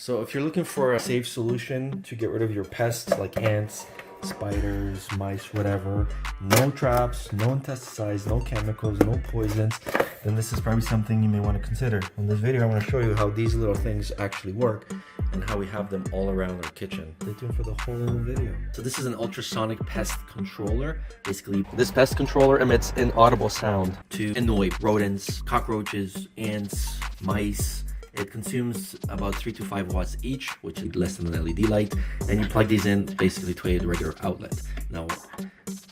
So if you're looking for a safe solution to get rid of your pests like ants, spiders, mice, whatever, no traps, no insecticides, no chemicals, no poisons, then this is probably something you may want to consider. In this video, I want to show you how these little things actually work and how we have them all around our kitchen. Stay tuned for the whole video. So this is an ultrasonic pest controller. Basically, this pest controller emits an audible sound to annoy rodents, cockroaches, ants, mice. It consumes about 3 to 5 watts each, which is less than an LED light. And you plug these in basically to a regular outlet. Now,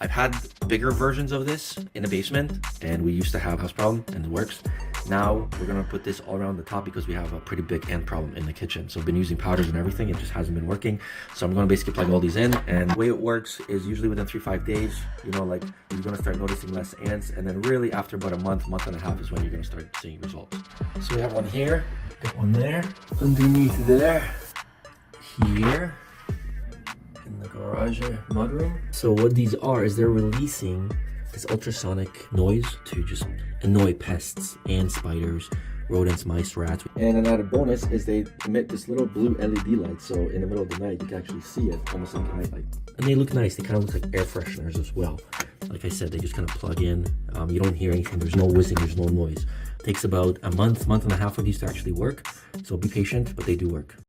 I've had bigger versions of this in the basement, and we used to have a house problem, and it works. Now we're gonna put this all around the top because we have a pretty big ant problem in the kitchen. So I've been using powders and everything, it just hasn't been working. So I'm gonna basically plug all these in, and the way it works is usually within 3 to 5 days, you know, like you're gonna start noticing less ants, and then really after about a month and a half is when you're gonna start seeing results. So we have one here, got one there, underneath there, here, in the garage mudroom. So what these are is they're releasing this ultrasonic noise to just annoy pests and spiders, rodents, mice, rats. And an added bonus is they emit this little blue LED light, so in the middle of the night you can actually see it almost like a night light. And they look nice, they kind of look like air fresheners as well. Like I said, they just kind of plug in. You don't hear anything, there's no whizzing, there's no noise. It takes about a month and a half for these to actually work, so be patient, but they do work.